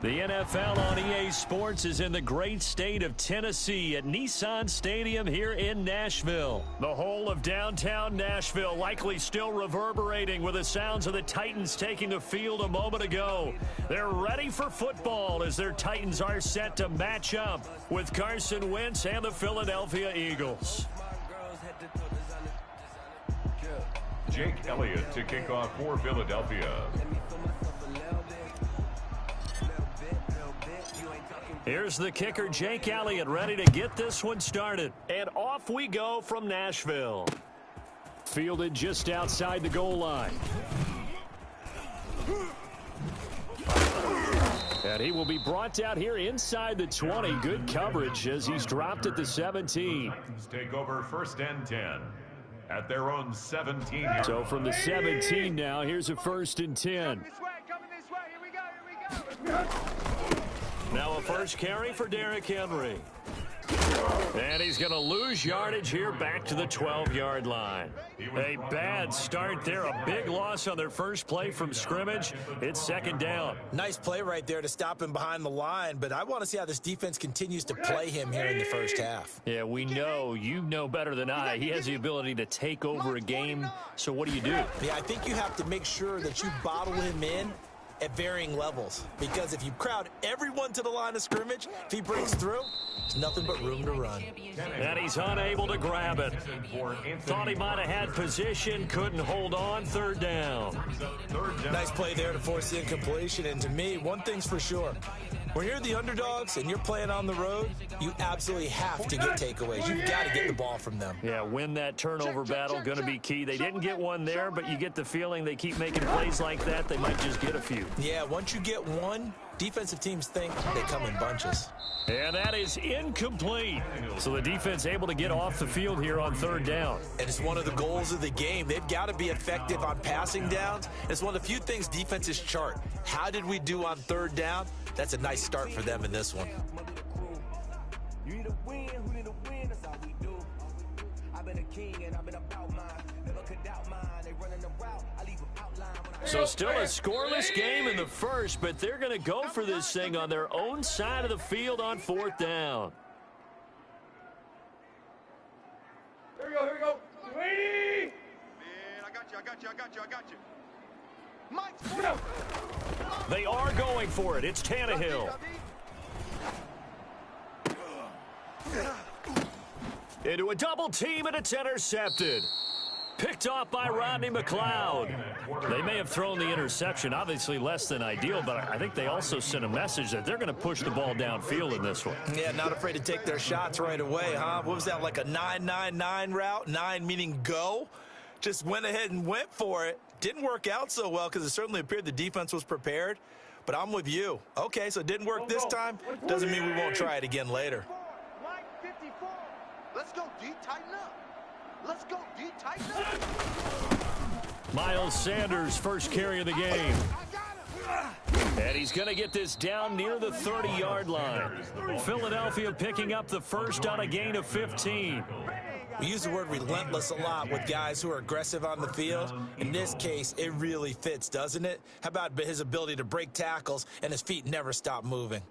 The NFL on EA Sports is in the great state of Tennessee at Nissan Stadium here in Nashville. The whole of downtown Nashville likely still reverberating with the sounds of the Titans taking the field a moment ago. They're ready for football as their Titans are set to match up with Carson Wentz and the Philadelphia Eagles. Jake Elliott to kick off for Philadelphia. Here's the kicker, Jake Elliott, ready to get this one started. And off we go from Nashville. Fielded just outside the goal line. And he will be brought down here inside the 20. Good coverage as he's dropped at the 17. Take over 1st and 10 at their own 17. So from the 17 now, here's a 1st and 10. Coming this way. Here we go. Now a first carry for Derrick Henry. And he's going to lose yardage here back to the 12-yard line. A bad start there. A big loss on their first play from scrimmage. It's 2nd down. Nice play right there to stop him behind the line, but I want to see how this defense continues to play him here in the first half. Yeah, we know. You know better than I. He has the ability to take over a game. So what do you do? Yeah, I think you have to make sure that you bottle him in at varying levels, because if you crowd everyone to the line of scrimmage, if he breaks through, there's nothing but room to run. And he's unable to grab it. Thought he might have had position, couldn't hold on. 3rd down. Nice play there to force the incompletion, and to me, one thing's for sure. When you're the underdogs and you're playing on the road, you absolutely have to get takeaways. You've got to get the ball from them. Yeah, win that turnover battle, going to be key. They didn't get one there, but you get the feeling they keep making plays like that, they might just get a few. Yeah, once you get one, defensive teams think they come in bunches. And that is incomplete. So the defense able to get off the field here on 3rd down. And it's one of the goals of the game. They've got to be effective on passing downs. It's one of the few things defenses chart. How did we do on 3rd down? That's a nice start for them in this one. So still a scoreless game in the first, but they're going to go for this thing on their own side of the field on 4th down. Here we go. Sweetie! Man, I got you. Mike, They are going for it. It's Tannehill. Into a double team, and it's intercepted. Picked off by Rodney McLeod. They may have thrown the interception, obviously less than ideal, but I think they also sent a message that they're going to push the ball downfield in this one. Yeah, not afraid to take their shots right away, huh? What was that, like a 9-9-9 route? 9 meaning go? Just went ahead and went for it. Didn't work out so well because it certainly appeared the defense was prepared, but I'm with you. Okay, so it didn't work this time. Doesn't mean we won't try it again later. Mike 54. Let's go D, tighten up. Let's go D, tighten up. Miles Sanders, first carry of the game. And he's going to get this down near the 30-yard line. Philadelphia picking up the first on a gain of 15. We use the word relentless a lot with guys who are aggressive on the field. In this case, it really fits, doesn't it? How about his ability to break tackles and his feet never stop moving?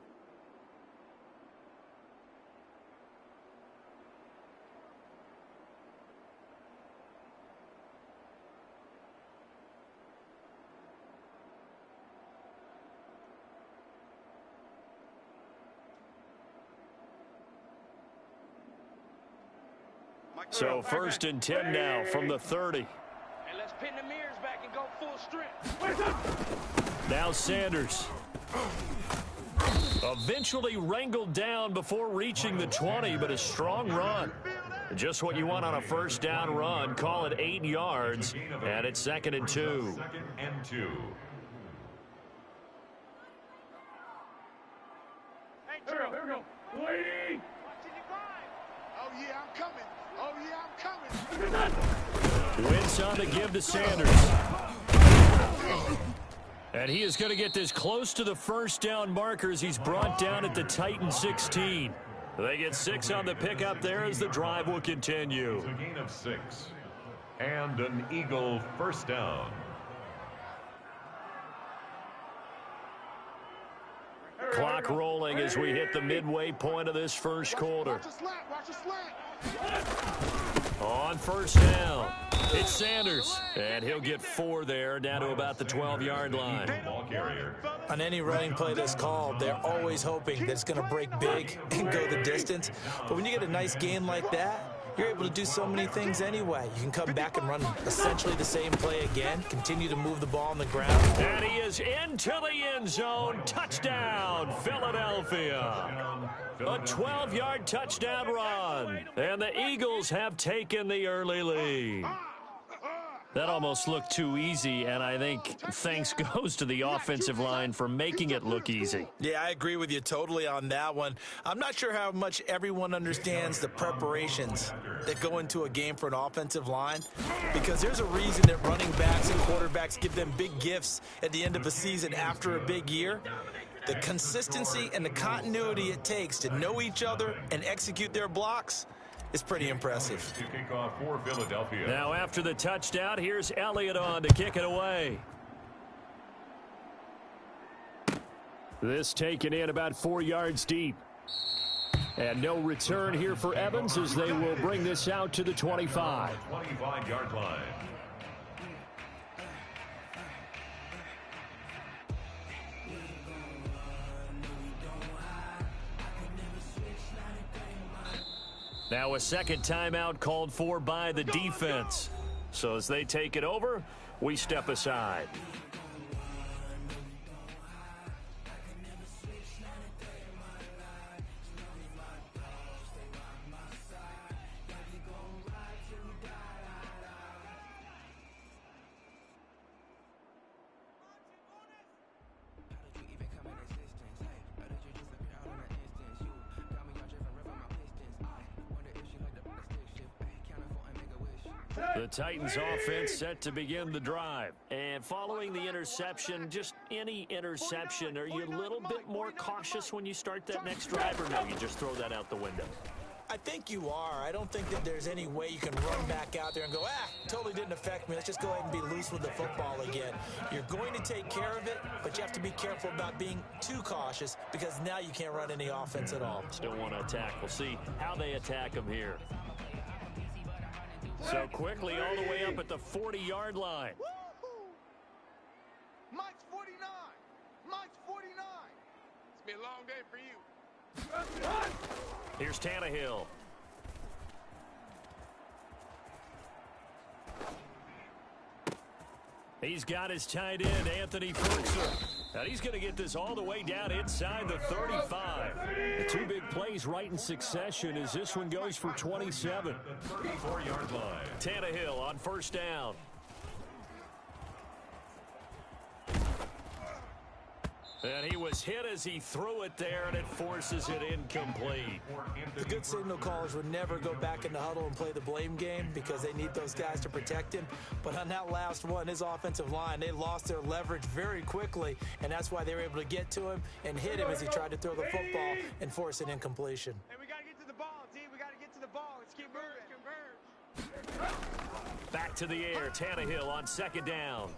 So 1st and 10 now from the 30. And let's pin the mirrors back and go full strength. Now Sanders. Eventually wrangled down before reaching the 20, but a strong run. Just what you want on a 1st down run. Call it 8 yards, and it's 2nd and 2. 2nd and 2. Hey, here we go. Lady! Oh, yeah, I'm coming. Wentz on the give to Sanders. And he is going to get this close to the 1st down markers. He's brought down at the Titan 16. They get 6 on the pickup there as the drive will continue. It's a gain of 6. And an Eagle 1st down. Clock rolling as we hit the midway point of this first quarter. On first down, it's Sanders, and he'll get 4 there, down to about the 12-yard line. On any running play that's called, they're always hoping that it's going to break big and go the distance. But when you get a nice gain like that, you're able to do so many things anyway. You can come back and run essentially the same play again, continue to move the ball on the ground. And he is into the end zone. Touchdown, Philadelphia. A 12-yard touchdown run. And the Eagles have taken the early lead. That almost looked too easy, and I think thanks goes to the offensive line for making it look easy. Yeah, I agree with you totally on that one. I'm not sure how much everyone understands the preparations that go into a game for an offensive line, because there's a reason that running backs and quarterbacks give them big gifts at the end of a season after a big year. The consistency and the continuity it takes to know each other and execute their blocks is pretty impressive. To kick off for Philadelphia. Now after the touchdown, here's Elliott on to kick it away. This taken in about 4 yards deep. And no return here for Evans as they will bring this out to the 25. 25-yard line. Now a second timeout called for by the defense. So as they take it over, we step aside. The Titans offense set to begin the drive. And following the interception, just any interception, are you a little bit more cautious when you start that next drive, or no, you just throw that out the window? I think you are. I don't think that there's any way you can run back out there and go, totally didn't affect me. Let's just go ahead and be loose with the football again. You're going to take care of it, but you have to be careful about being too cautious because now you can't run any offense at all. Still want to attack. We'll see how they attack them here. So quickly all the way up at the 40-yard line. Mike's 49. Mike's 49. It's been a long day for you. Here's Tannehill. He's got his tight end, Anthony Ferguson. And he's going to get this all the way down inside the 35. The two big plays right in succession as this one goes for 27. 34-yard line. Tannehill on first down. And he was hit as he threw it there, and it forces it incomplete. The good signal callers would never go back in the huddle and play the blame game because they need those guys to protect him. But on that last one, his offensive line, they lost their leverage very quickly, and that's why they were able to get to him and hit him as he tried to throw the football and force an incompletion. Hey, we got to get to the ball, T. We got to get to the ball. Let's keep moving. Back to the air, Tannehill on second down.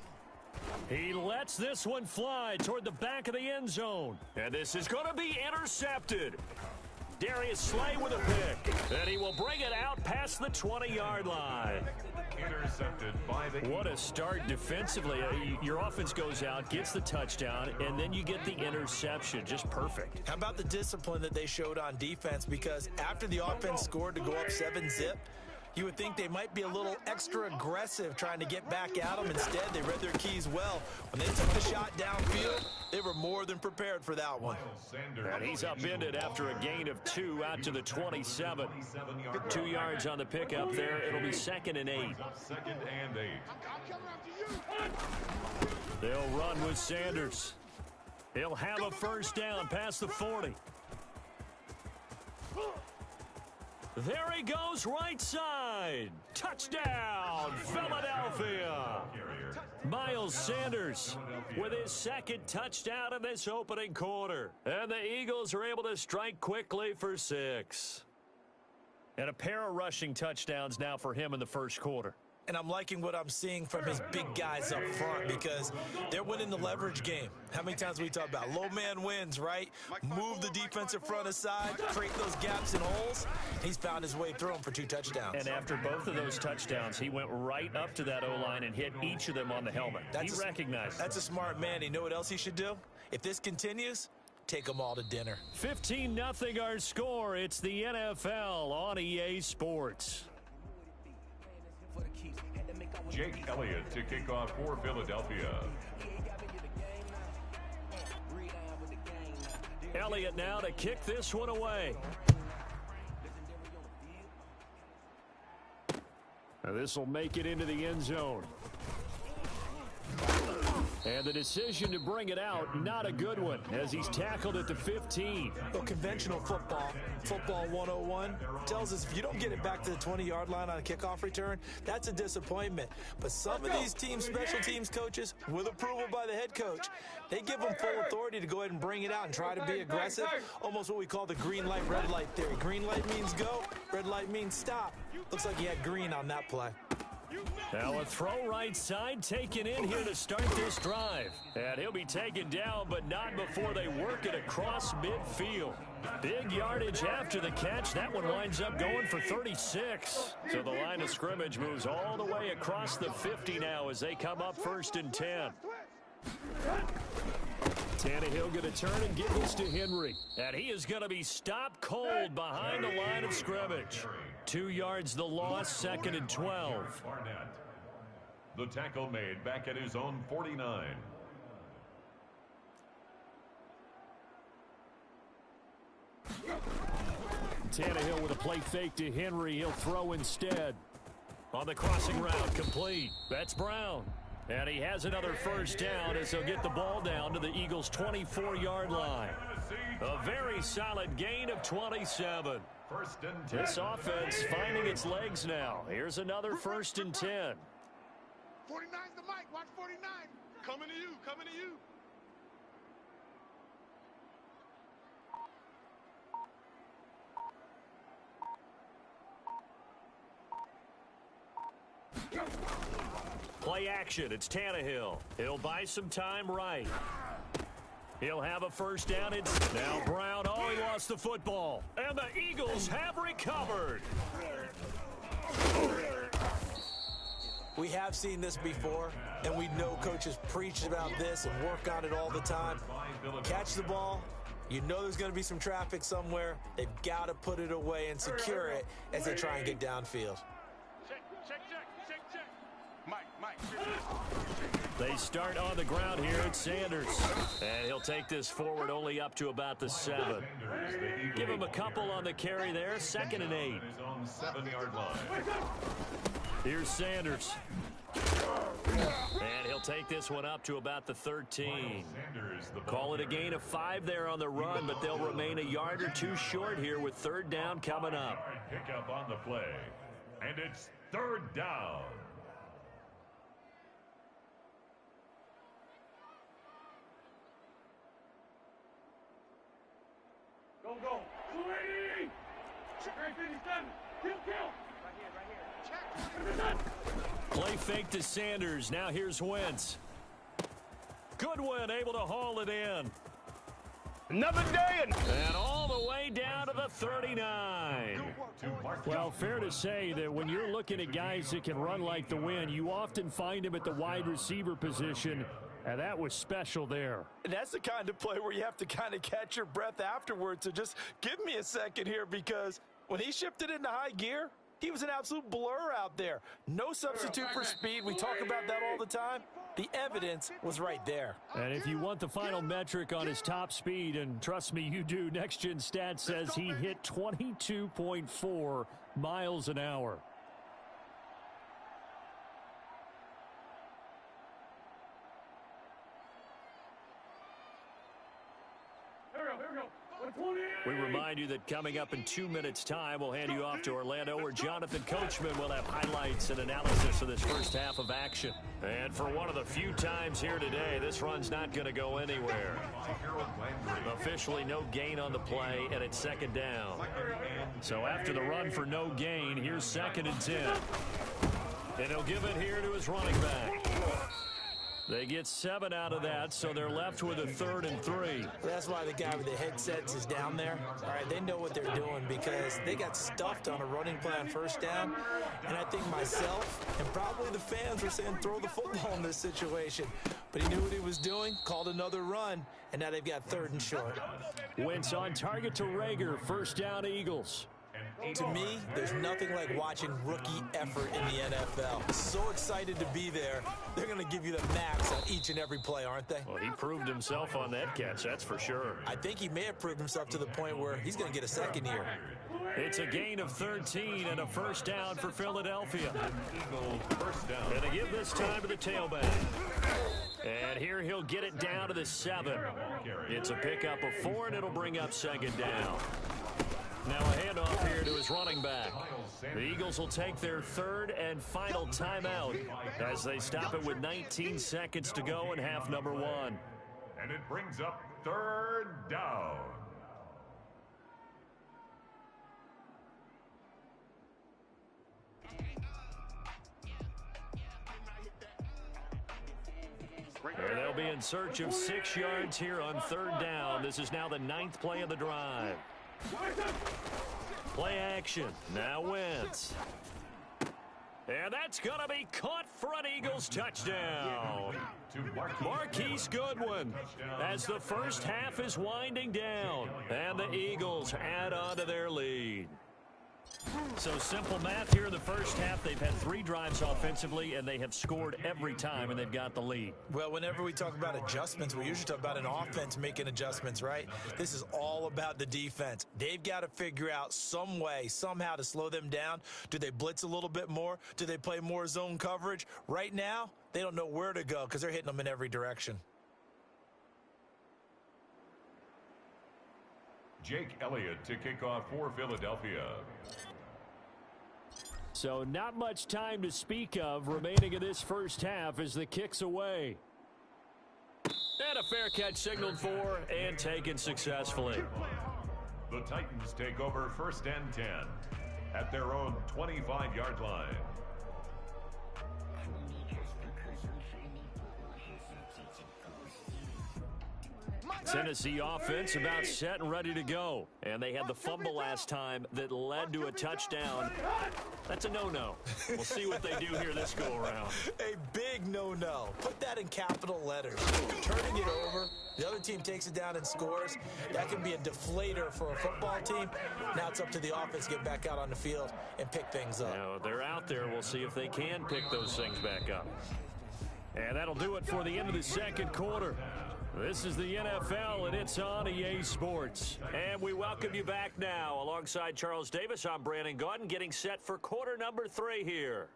He lets this one fly toward the back of the end zone. And this is going to be intercepted. Darius Slay with a pick. And he will bring it out past the 20-yard line. Intercepted by the What a start defensively. Your offense goes out, gets the touchdown, and then you get the interception. Just perfect. How about the discipline that they showed on defense? Because after the offense scored to go up 7-zip, you would think they might be a little extra aggressive trying to get back at them. Instead, they read their keys well. When they took the shot downfield, they were more than prepared for that one. And he's upended after a gain of 2 out to the 27. 2 yards on the pickup there. It'll be 2nd and 8. 2nd and 8. They'll run with Sanders. He'll have a first down past the 40. There he goes, right side. Touchdown, Philadelphia. Miles Sanders with his second touchdown in this opening quarter. And the Eagles are able to strike quickly for 6. And a pair of rushing touchdowns now for him in the first quarter. And I'm liking what I'm seeing from his big guys up front because they're winning the leverage game. How many times we talk about low man wins, right? Move the defensive front aside, create those gaps and holes. He's found his way through them for 2 touchdowns. And after both of those touchdowns, he went right up to that O-line and hit each of them on the helmet. He recognized That's a smart man. You know what else he should do? If this continues, take them all to dinner. 15-0 our score. It's the NFL on EA Sports. Jake Elliott to kick off for Philadelphia. Elliott now to kick this one away. Now this will make it into the end zone. And the decision to bring it out, not a good one, as he's tackled at the 15. Well, conventional football 101, tells us if you don't get it back to the 20-yard line on a kickoff return, that's a disappointment. But some of these teams, special teams coaches, with approval by the head coach, they give them full authority to go ahead and bring it out and try to be aggressive, almost what we call the green light, red light theory. Green light means go, red light means stop. Looks like he had green on that play. Now a throw right side taken in here to start this drive. And he'll be taken down, but not before they work it across midfield. Big yardage after the catch. That one winds up going for 36. So the line of scrimmage moves all the way across the 50 now as they come up 1st and 10. Tannehill going to turn and give this to Henry. And he is going to be stopped cold behind the line of scrimmage. 2 yards the loss, 2nd and 12. The tackle made back at his own 49. Tannehill with a play fake to Henry. He'll throw instead. On the crossing route, complete. That's Brown. And he has another first down as he'll get the ball down to the Eagles' 24-yard line. A very solid gain of 27. This offense finding its legs now. Here's another 1st and 10. 49's the mic. Watch 49. Coming to you. Coming to you. Play action. It's Tannehill. He'll buy some time right. He'll have a first down. It's now Brown. Oh, he lost the football. And the Eagles have recovered. We have seen this before, and we know coaches preach about this and work on it all the time. Catch the ball. You know there's going to be some traffic somewhere. They've got to put it away and secure it as they try and get downfield. Check. Mike. They start on the ground here at Sanders. And he'll take this forward only up to about the 7. Give him a couple on the carry there. 2nd and 8. His own 7-yard line. Here's Sanders. And he'll take this one up to about the 13. Call it a gain of 5 there on the run, but they'll remain a yard or 2 short here with 3rd down coming up. Pick up on the play. And it's 3rd down. Go. 280. Great finish done. Kill. Right here. Play fake to Sanders. Now here's Wentz. Goodwin able to haul it in. Another day. And all the way down to the 39. Well, fair to say that when you're looking at guys that can run like the wind, you often find them at the wide receiver position. And that was special there. And that's the kind of play where you have to kind of catch your breath afterwards. So just give me a second here, because when he shifted into high gear, he was an absolute blur out there. No substitute for speed. We talk about that all the time. The evidence was right there. And if you want the final metric on his top speed, and trust me, you do, Next Gen Stats says he hit 22.4 miles an hour. We remind you that coming up in 2 minutes' time, we'll hand you off to Orlando, where Jonathan Coachman will have highlights and analysis of this first half of action. And for one of the few times here today, this run's not going to go anywhere. Officially no gain on the play, and it's 2nd down. So after the run for no gain, here's 2nd and 10. And he'll give it here to his running back. They get 7 out of that, so they're left with a 3rd and 3. That's why the guy with the headsets is down there. All right, they know what they're doing because they got stuffed on a running play on 1st down. And I think myself and probably the fans were saying throw the football in this situation. But he knew what he was doing, called another run, and now they've got 3rd and short. Wentz on target to Rager, 1st down Eagles. To me, there's nothing like watching rookie effort in the NFL. So excited to be there. They're going to give you the max on each and every play, aren't they? Well, he proved himself on that catch, that's for sure. I think he may have proved himself to the point where he's going to get a 2nd year. It's a gain of 13 and a 1st down for Philadelphia. Eagles, 1st down. And they give this time to the tailback. And here he'll get it down to the 7. It's a pickup of 4, and it'll bring up 2nd down. Now a handoff here to his running back. The Eagles will take their 3rd and final timeout as they stop it with 19 seconds to go in half number 1. And it brings up 3rd down. And they'll be in search of 6 yards here on 3rd down. This is now the 9th play of the drive. Play action. Now Wentz. And that's going to be caught for an Eagles touchdown. Marquise Goodwin as the 1st half is winding down. And the Eagles add on to their lead. So simple math here in the 1st half. They've had 3 drives offensively, and they have scored every time, and they've got the lead. Well, whenever we talk about adjustments, we usually talk about an offense making adjustments, right? This is all about the defense. They've got to figure out some way, somehow to slow them down. Do they blitz a little bit more? Do they play more zone coverage? Right now, they don't know where to go because they're hitting them in every direction. Jake Elliott to kick off for Philadelphia. So not much time to speak of remaining in this 1st half as the kick's away. And a fair catch signaled for and taken successfully. The Titans take over 1st and 10 at their own 25-yard line. Tennessee offense about set and ready to go. And they had the fumble last time that led to a touchdown. That's a no-no. We'll see what they do here this go-around. A big no-no. Put that in capital letters. Turning it over, the other team takes it down and scores. That can be a deflator for a football team. Now it's up to the offense to get back out on the field and pick things up. Now, they're out there. We'll see if they can pick those things back up. And that'll do it for the end of the 2nd quarter. This is the NFL, and it's on EA Sports. And we welcome you back now. Alongside Charles Davis, I'm Brandon Gaudin, getting set for quarter number 3 here.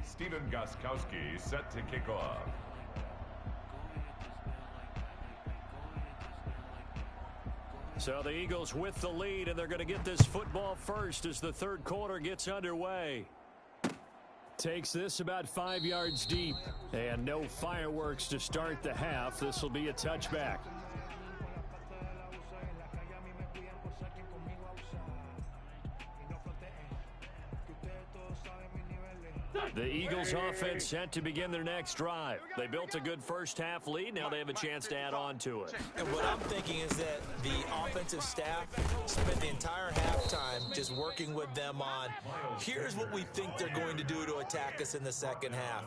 Steven Gostkowski set to kick off. So the Eagles with the lead, and they're going to get this football first as the 3rd quarter gets underway. Takes this about 5 yards deep. And no fireworks to start the half. This will be a touchback. The Eagles offense set to begin their next drive. They built a good 1st half lead. Now they have a chance to add on to it. And what I'm thinking is that the offensive staff spent the entire halftime just working with them on, here's what we think they're going to do to attack us in the 2nd half.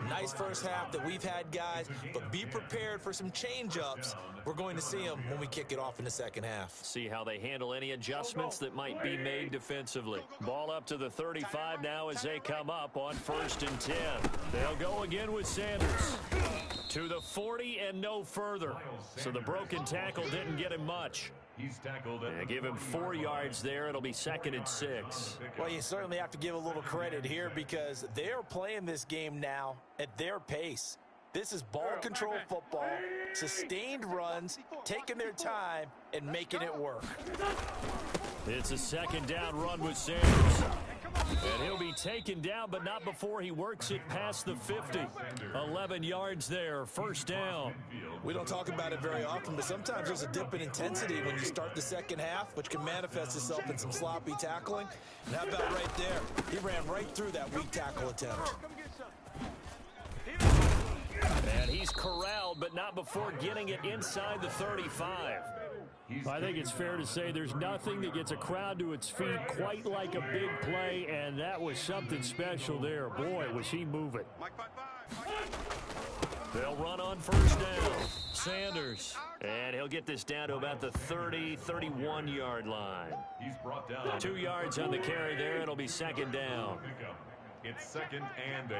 Nice 1st half that we've had, guys, but be prepared for some change-ups. We're going to see them when we kick it off in the 2nd half. See how they handle any adjustments that might be made defensively. Ball up to the 35 now as they come up on 1st and 10. They'll go again with Sanders. To the 40 and no further. So the broken tackle didn't get him much. He's tackled at give him 4 yards there. It'll be 2nd and 6. Well, you certainly have to give a little credit here because they're playing this game now at their pace. This is ball control football, sustained runs, taking their time, and making it work. It's a 2nd down run with Sanders. And he'll be taken down, but not before he works it past the 50. 11 yards there, first down. We don't talk about it very often, but sometimes there's a dip in intensity when you start the second half, which can manifest itself in some sloppy tackling. And how about right there? He ran right through that weak tackle attempt. And he's corralled, but not before getting it inside the 35. I think it's fair to say there's nothing that gets a crowd to its feet quite like a big play, and that was something special there. Boy, was he moving. They'll run on first down. Sanders. And he'll get this down to about the 30, 31-yard line. He's brought down. 2 yards on the carry there. It'll be second down. It's 2nd and 8.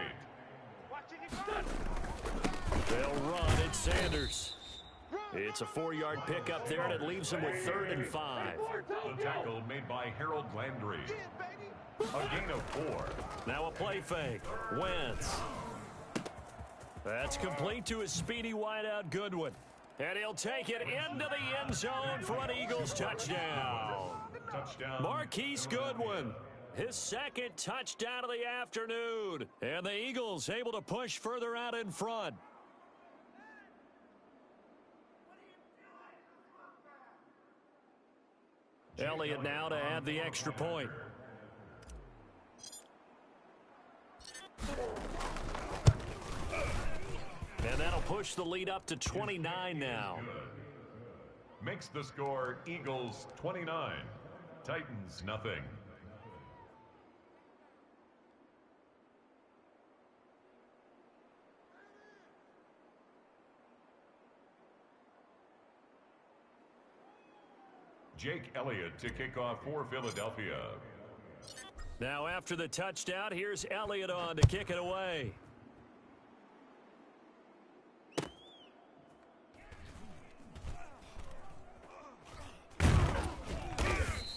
They'll run. It's Sanders. It's a 4-yard pickup there, and it leaves him with 3rd and 5. The tackle made by Harold Landry. A gain of 4. Now a play fake. Wentz. That's complete to his speedy wideout Goodwin. And he'll take it into the end zone for an Eagles touchdown. Marquise Goodwin, his 2nd touchdown of the afternoon. And the Eagles able to push further out in front. Elliott now to add the extra point. And that'll push the lead up to 29 now. Makes the score Eagles 29, Titans nothing. Jake Elliott to kick off for Philadelphia. Now after the touchdown, here's Elliott on to kick it away.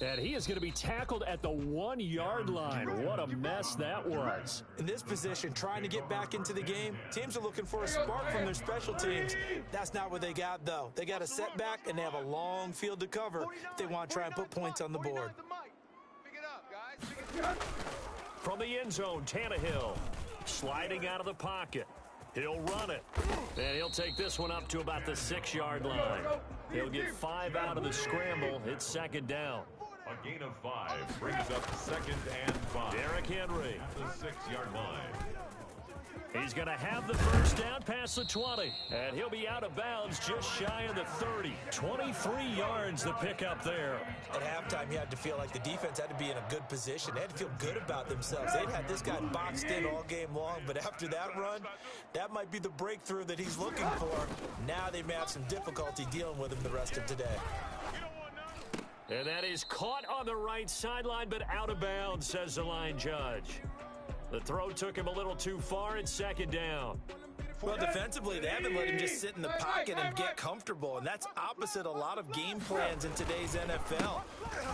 And he is going to be tackled at the 1-yard line. What a mess that was. In this position, trying to get back into the game, teams are looking for a spark from their special teams. That's not what they got, though. They got a setback, and they have a long field to cover if they want to try and put points on the board. From the end zone, Tannehill sliding out of the pocket. He'll run it, and he'll take this one up to about the 6-yard line. He'll get 5 out of the scramble. It's second down. A gain of 5 brings up 2nd and 5. Derrick Henry. At the 6-yard line. He's going to have the first down past the 20. And he'll be out of bounds just shy of the 30. 23 yards the pickup there. At halftime, you had to feel like the defense had to be in a good position. They had to feel good about themselves. They'd had this guy boxed in all game long, but after that run, that might be the breakthrough that he's looking for. Now they may have some difficulty dealing with him the rest of today. And that is caught on the right sideline, but out of bounds, says the line judge. The throw took him a little too far. It's second down. Well, defensively, they haven't let him just sit in the pocket and get comfortable, and that's opposite a lot of game plans in today's NFL.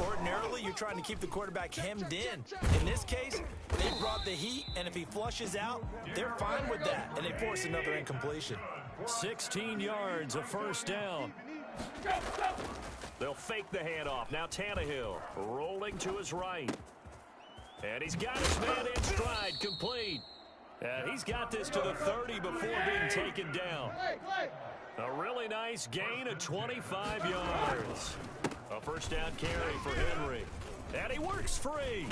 Ordinarily, you're trying to keep the quarterback hemmed in. In this case, they brought the heat, and if he flushes out, they're fine with that, and they force another incompletion. 16 yards, a first down. They'll fake the handoff. Now Tannehill rolling to his right. And he's got his man in stride, complete. And he's got this to the 30 before being taken down. A really nice gain of 25 yards. A first down carry for Henry. And he works free.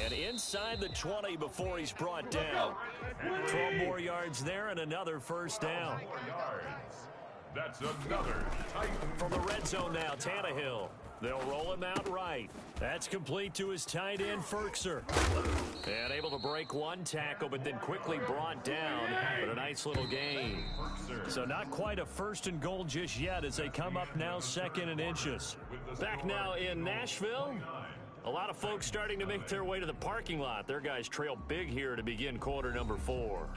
And inside the 20 before he's brought down. 12 more yards there and another first down. 4 yards. That's another Titan. From the red zone now, Tannehill. They'll roll him out right. That's complete to his tight end, Ferkser. And able to break one tackle, but then quickly brought down. But a nice little gain. So not quite a first and goal just yet as they come up now 2nd and inches. Back now in Nashville. A lot of folks starting to make their way to the parking lot. Their guys trail big here to begin quarter number 4.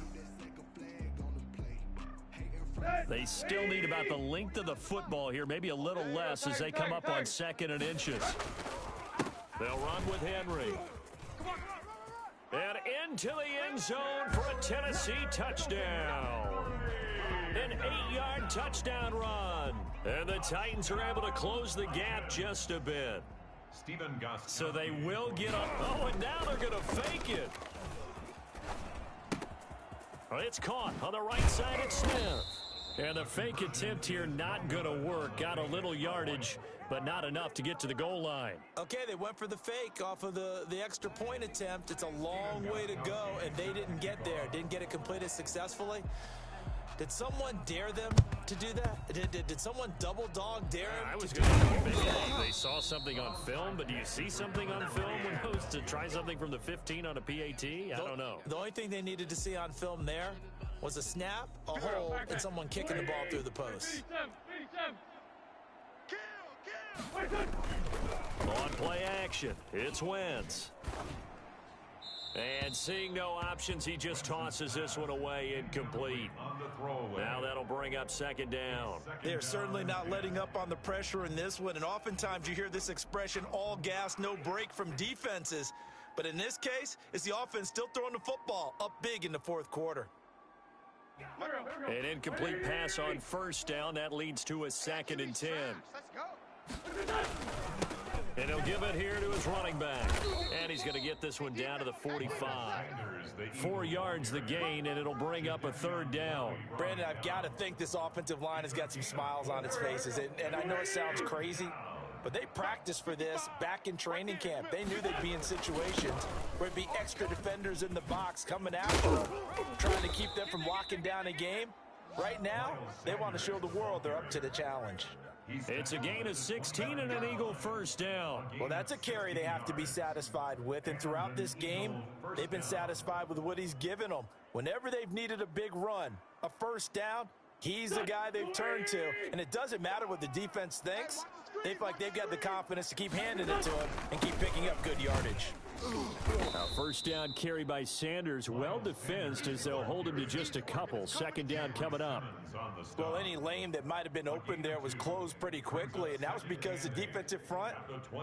They still need about the length of the football here, maybe a little less as they come up on 2nd and inches. They'll run with Henry. And into the end zone for a Tennessee touchdown. An 8-yard touchdown run. And the Titans are able to close the gap just a bit. So they will get up. Oh, and now they're going to fake it. It's caught on the right side. It's Smith. And the fake attempt here not going to work. Got a little yardage, but not enough to get to the goal line. Okay, they went for the fake off of the extra point attempt. It's a long way to go, and they didn't get there. Didn't get it completed successfully. Did someone dare them to do that? Did someone double dog dare them? I was going to say maybe they saw something on film, but do you see something on film when it goes to try something from the 15 on a PAT? I don't know. The only thing they needed to see on film there was a snap, a hold, and someone kicking the ball through the post. On play action, it's Wentz. And seeing no options, he just tosses this one away, incomplete. Now that'll bring up second down. They're certainly not letting up on the pressure in this one, and oftentimes you hear this expression, all gas, no break from defenses. But in this case, it's the offense still throwing the football up big in the fourth quarter. An incomplete pass on first down. That leads to a 2nd and 10. And he'll give it here to his running back. And he's going to get this one down to the 45. 4 yards the gain, and it'll bring up a 3rd down. Brandon, I've got to think this offensive line has got some smiles on its faces. And I know it sounds crazy, but they practiced for this back in training camp. They knew they'd be in situations where it'd be extra defenders in the box coming after them, trying to keep them from locking down a game. Right now, they want to show the world they're up to the challenge. It's a gain of 16 and an Eagle first down. Well, that's a carry they have to be satisfied with. And throughout this game, they've been satisfied with what he's given them. Whenever they've needed a big run, a first down, he's the guy they've turned to. And it doesn't matter what the defense thinks. They feel like they've got the confidence to keep handing it to him and keep picking up good yardage. Now, first down carry by Sanders, well defensed as they'll hold him to just a couple. Second down coming up. Well, any lane that might have been open there was closed pretty quickly, and that was because the defensive front,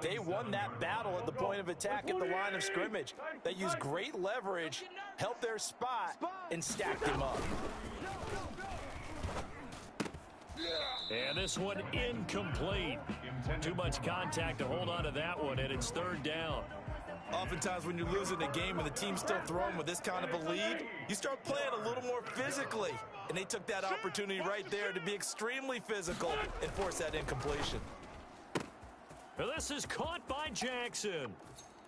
they won that battle at the point of attack at the line of scrimmage. They used great leverage, held their spot, and stacked him up. And this one incomplete. Too much contact to hold on to that one, and it's 3rd down. Oftentimes when you're losing a game and the team's still throwing with this kind of a lead, you start playing a little more physically. And they took that opportunity right there to be extremely physical and force that incompletion. This is caught by Jackson.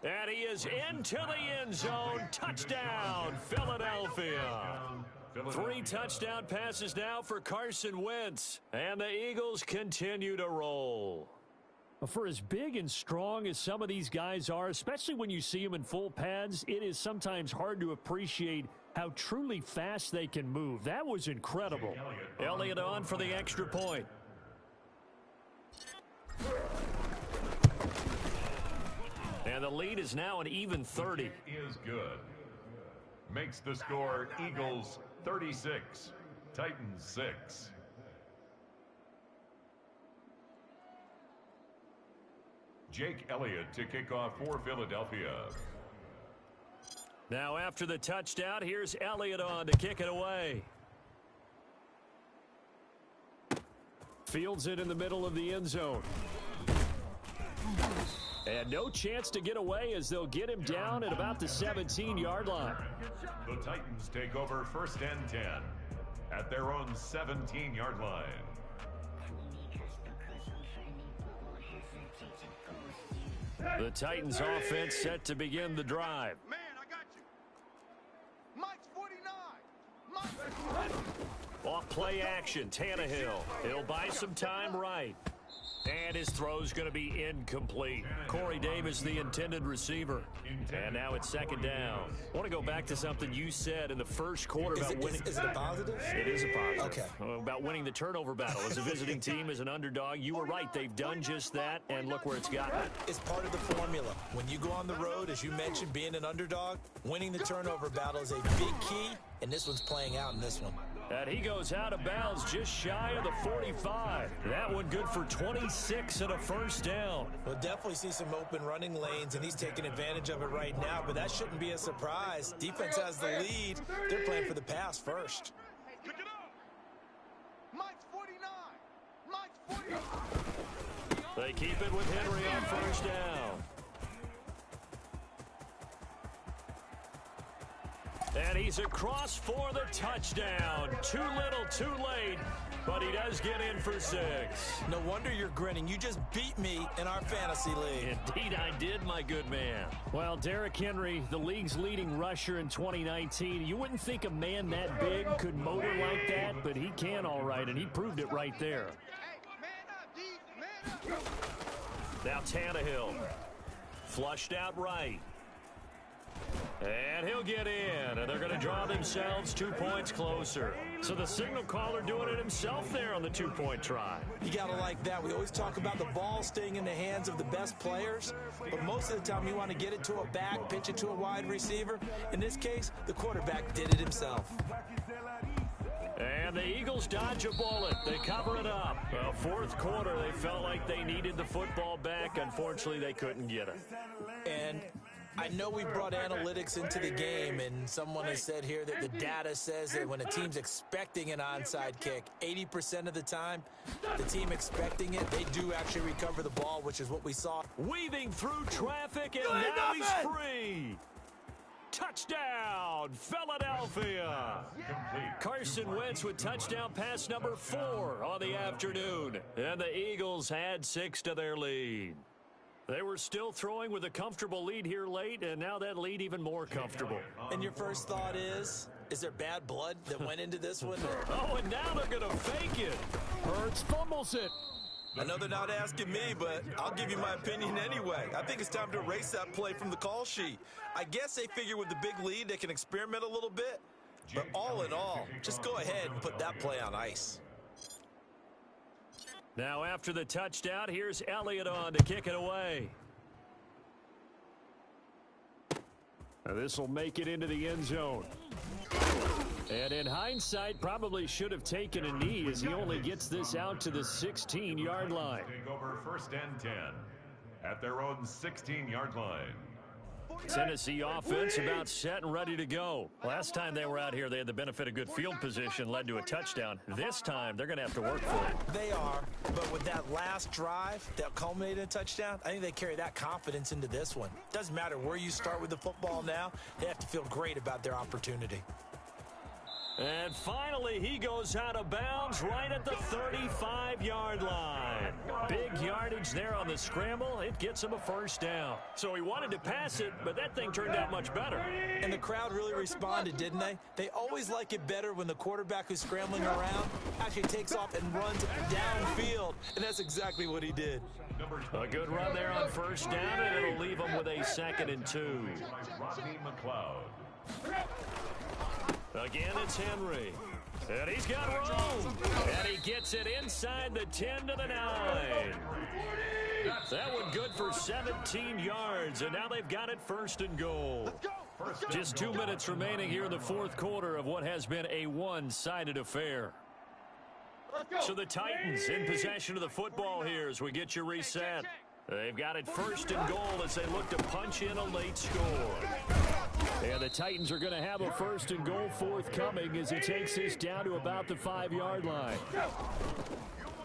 And he is into the end zone. Touchdown, Philadelphia. 3 touchdown passes now for Carson Wentz. And the Eagles continue to roll. For as big and strong as some of these guys are, especially when you see them in full pads, it is sometimes hard to appreciate how truly fast they can move. That was incredible. Elliott on for the extra point. And the lead is now an even 30. Is good. Makes the score Eagles 36, Titans 6. Jake Elliott to kick off for Philadelphia. Now after the touchdown, here's Elliott on to kick it away. Fields it in the middle of the end zone. And no chance to get away as they'll get him down at about the 17-yard line. The Titans take over 1st and 10 at their own 17-yard line. The Titans offense set to begin the drive. Man, I got you. Mike's 49. Mike's 49. Off play action, Tannehill. He'll buy some time right. And his throw's going to be incomplete. Corey Davis, the intended receiver. And now it's 2nd down. I want to go back to something you said in the first quarter about winning. Is it a positive? It is a positive. Okay. About winning the turnover battle. As a visiting team, as an underdog, you were right. They've done just that, and look where it's gotten. It's part of the formula. When you go on the road, as you mentioned, being an underdog, winning the turnover battle is a big key, and this one's playing out in this one. And he goes out of bounds just shy of the 45. That one good for 26 and a first down. We'll definitely see some open running lanes, and he's taking advantage of it right now, but that shouldn't be a surprise. Defense has the lead. They're playing for the pass first. Pick it up. Mike's 49. Mike's 49. They keep it with Henry on first down. And he's across for the touchdown. Too little, too late, but he does get in for 6. No wonder you're grinning. You just beat me in our fantasy league. Indeed I did, my good man. Well, Derrick Henry, the league's leading rusher in 2019. You wouldn't think a man that big could motor like that, but he can all right, and he proved it right there. Now Tannehill. Flushed out right. And he'll get in, and they're going to draw themselves 2 points closer. So the signal caller doing it himself there on the 2-point try. You got to like that. We always talk about the ball staying in the hands of the best players, but most of the time you want to get it to a back, pitch it to a wide receiver. In this case, the quarterback did it himself. And the Eagles dodge a bullet. They cover it up. Well, fourth quarter, they felt like they needed the football back. Unfortunately, they couldn't get it. And I know we brought analytics into the game, and someone has said here that the data says that when a team's expecting an onside kick, 80% of the time, the team expecting it, they do actually recover the ball, which is what we saw. Weaving through traffic, and now he's free. Touchdown, Philadelphia. Carson Wentz with touchdown pass number 4 on the afternoon. And the Eagles had 6 to their lead. They were still throwing with a comfortable lead here late, and now that lead even more comfortable. And your first thought is there bad blood that went into this one? Oh, and now they're going to fake it. Hurts fumbles it. I know they're not asking me, but I'll give you my opinion anyway. I think it's time to erase that play from the call sheet. I guess they figure with the big lead they can experiment a little bit. But all in all, just go ahead and put that play on ice. Now after the touchdown, here's Elliott on to kick it away. Now this will make it into the end zone. And in hindsight, probably should have taken a knee as he only gets this out to the 16-yard line. Take over first and 10 at their own 16-yard line. Tennessee offense about set and ready to go. Last time they were out here, they had the benefit of good field position, led to a touchdown. This time, they're going to have to work for it. They are, but with that last drive that culminated in a touchdown, I think they carry that confidence into this one. Doesn't matter where you start with the football now, they have to feel great about their opportunity. And finally, he goes out of bounds right at the 35-yard line. Big yardage there on the scramble. It gets him a first down. So he wanted to pass it, but that thing turned out much better. And the crowd really responded, didn't they? They always like it better when the quarterback who's scrambling around actually takes off and runs downfield, and that's exactly what he did. A good run there on first down, and it'll leave him with a 2nd and 2. Rodney McLeod. Again, it's Henry. And he's got room. And he gets it inside the 10 to the 9. That one good for 17 yards. And now they've got it 1st and goal. Just 2 minutes remaining here in the fourth quarter of what has been a one-sided affair. So the Titans in possession of the football here as we get you reset. They've got it 1st and goal as they look to punch in a late score. And the Titans are going to have a 1st and goal forthcoming as he takes this down to about the 5-yard line.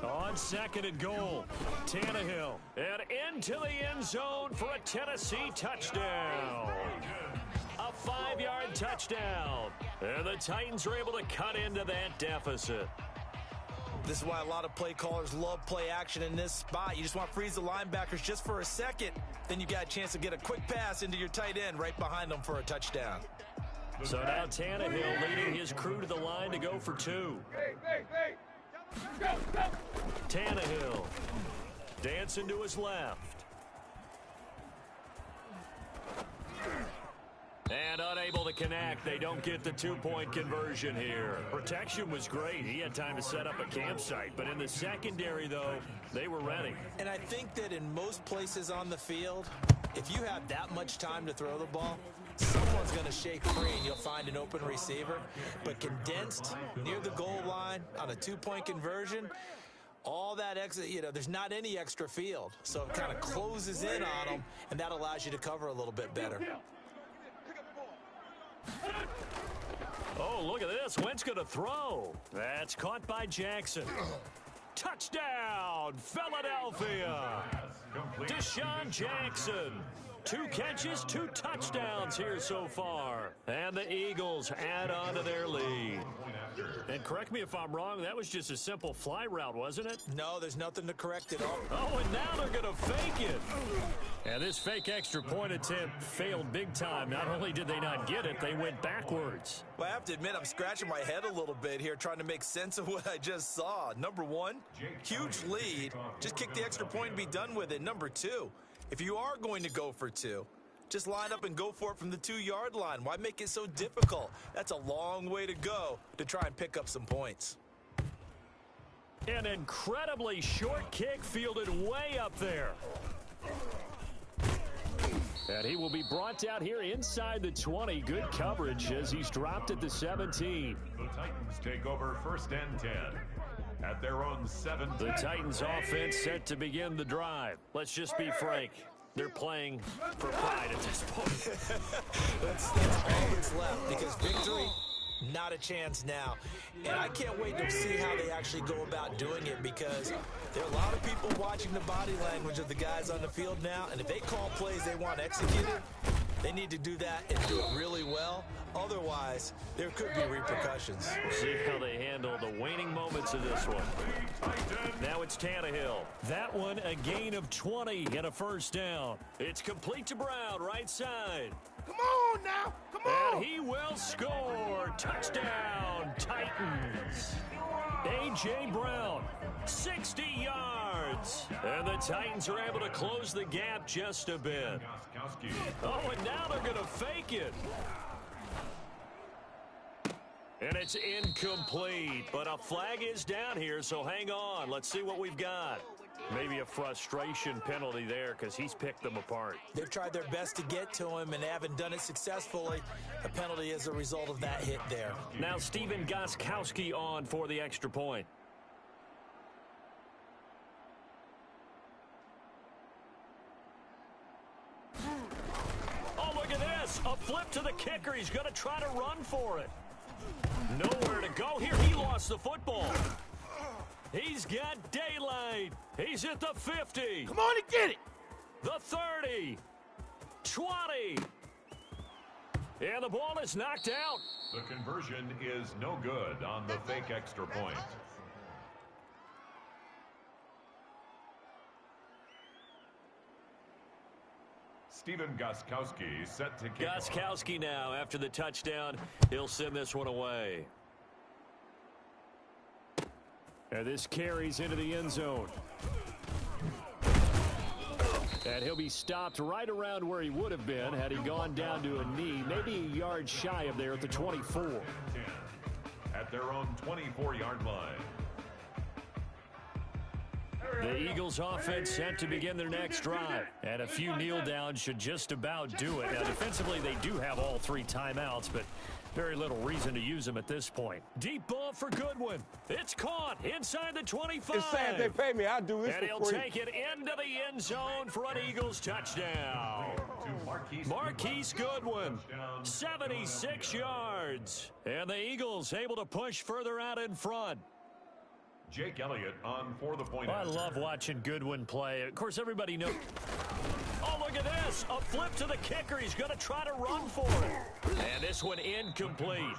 On 2nd and goal, Tannehill. And into the end zone for a Tennessee touchdown. A 5-yard touchdown. And the Titans are able to cut into that deficit. This is why a lot of play callers love play action in this spot. You just want to freeze the linebackers just for a second. Then you got a chance to get a quick pass into your tight end right behind them for a touchdown. So now Tannehill leading his crew to the line to go for 2. Tannehill dancing to his left. And unable to connect. They don't get the 2-point conversion here. Protection was great. He had time to set up a campsite. But in the secondary, though, they were ready. And I think that in most places on the field, if you have that much time to throw the ball, someone's going to shake free and you'll find an open receiver. But condensed near the goal line on a 2-point conversion, all that extra, there's not any extra field. So it kind of closes in on them, and that allows you to cover a little bit better. Oh, look at this. Wentz going to throw. That's caught by Jackson. Touchdown, Philadelphia. Deshaun Jackson. 2 catches, 2 touchdowns here so far. And the Eagles add on to their lead. And correct me if I'm wrong, that was just a simple fly route, wasn't it? No, there's nothing to correct it all. Oh, and now they're going to fake it. And this fake extra point attempt failed big time. Not only did they not get it, they went backwards. Well, I have to admit, I'm scratching my head a little bit here trying to make sense of what I just saw. Number one, huge lead. Just kick the extra point and be done with it. Number two, if you are going to go for 2, just line up and go for it from the 2-yard line. Why make it so difficult? That's a long way to go to try and pick up some points. An incredibly short kick fielded way up there. And he will be brought down here inside the 20. Good coverage as he's dropped at the 17. The Titans take over 1st and 10 at their own 7. The Titans offense set to begin the drive. Let's just be frank. They're playing for pride at this point. That's all that's left, because victory, not a chance now. And I can't wait to see how they actually go about doing it, because there are a lot of people watching the body language of the guys on the field now, and if they call plays they want executed, they need to do that and do it really well. Otherwise, there could be repercussions. We'll see how they handle the waning moments of this one. Now it's Tannehill. That one a gain of 20 and a 1st down. It's complete to Brown, right side. Come on now. Come on. And he will score. Touchdown, Titans. A.J. Brown, 60 yards. And the Titans are able to close the gap just a bit. Oh, and now they're going to fake it. And it's incomplete, but a flag is down here, so hang on. Let's see what we've got. Maybe a frustration penalty there because he's picked them apart. They've tried their best to get to him and haven't done it successfully. A penalty as a result of that hit there. Now Stephen Gostkowski on for the extra point. Oh, look at this. A flip to the kicker. He's going to try to run for it. Nowhere to go here. He lost the football. He's got daylight. He's at the 50. Come on and get it. The 30. 20. And the ball is knocked out. The conversion is no good on the fake extra point. Stephen Gostkowski set to kick off. Gostkowski now after the touchdown. He'll send this one away. And this carries into the end zone. And he'll be stopped right around where he would have been had he gone down to a knee, maybe a yard shy of there at the 24. At their own 24-yard line. The Eagles offense set to begin their next drive. And a few kneel downs should just about do it. Now defensively they do have all 3 timeouts, but very little reason to use them at this point. Deep ball for Goodwin. It's caught inside the 25. It's sad they pay me. I'll do this and he'll for free. take it into the end zone for an Eagles touchdown. Marquise Goodwin, 76 yards. And the Eagles able to push further out in front. Jake Elliott on for the point. I love watching Goodwin play. Of course, everybody knows. Oh, look at this. A flip to the kicker. He's going to try to run for it. And this one incomplete.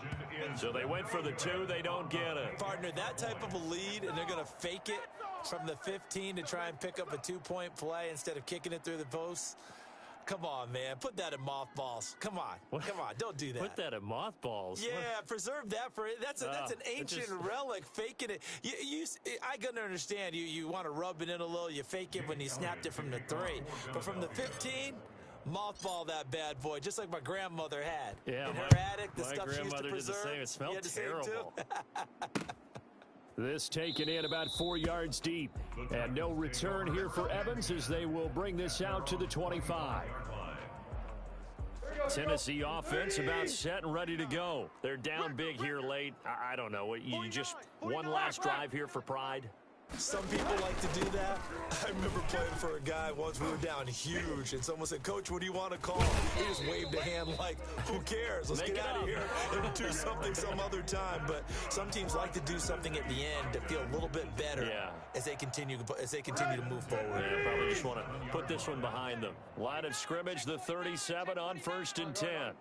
So they went for the 2. They don't get it. Partner, that type of a lead, and they're going to fake it from the 15 to try and pick up a 2-point play instead of kicking it through the posts. Come on, man. Put that in mothballs. Come on. Come on. Don't do that. Put that in mothballs. Yeah, preserve that for it. That's an ancient relic. Faking it. I can understand. You want to rub it in a little. You fake it when you snapped it from the 3. But from the 15, mothball that bad boy, just like my grandmother had. Yeah, in her attic, the stuff she used to preserve. Did the same. It smelled terrible. This taken in about 4 yards deep. And no return here for Evans as they will bring this out to the 25. Tennessee offense about set and ready to go. They're down big here late. I don't know. You just one last drive here for pride? Some people like to do that. I remember playing for a guy once. We were down huge, and someone said, "Coach, what do you want to call?" He just waved a hand like, "Who cares? Let's get out of here and do something some other time." But some teams like to do something at the end to feel a little bit better as they continue to move forward. Yeah, probably just want to put this one behind them. Line of scrimmage, the 37 on 1st and 10.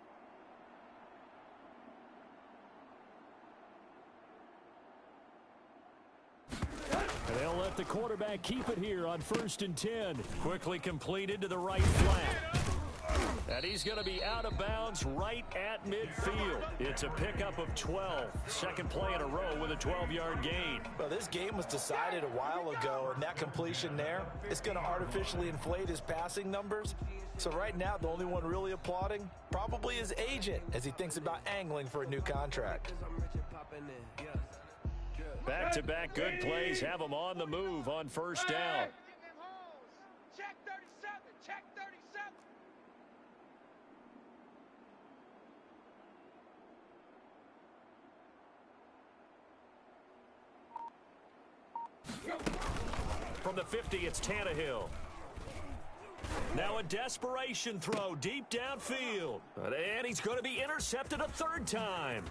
And they'll let the quarterback keep it here on 1st and 10. Quickly completed to the right flat. And he's going to be out of bounds right at midfield. It's a pickup of 12. Second play in a row with a 12-yard gain. Well, this game was decided a while ago, and that completion there is going to artificially inflate his passing numbers. So right now, the only one really applauding probably his agent as he thinks about angling for a new contract. Back-to-back good plays have him on the move on 1st down. Check 37. Check 37. From the 50, it's Tannehill. Now a desperation throw deep downfield. And he's going to be intercepted a third time.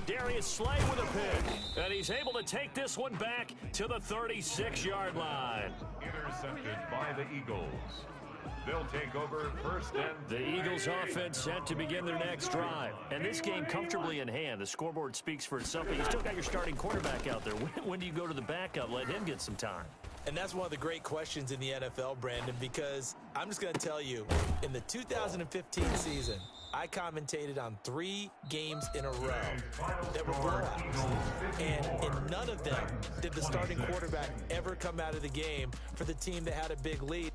Darius Slay with a pick. And he's able to take this one back to the 36-yard line. Intercepted by the Eagles. They'll take over 1st and 10. The Eagles offense set to begin their next drive. And this game comfortably in hand. The scoreboard speaks for itself, but you still got your starting quarterback out there. When do you go to the backup? Let him get some time. And that's one of the great questions in the NFL, Brandon, because I'm just going to tell you, in the 2015 season, I commentated on 3 games in a row that were blowouts. And in none of them did the starting quarterback ever come out of the game for the team that had a big lead.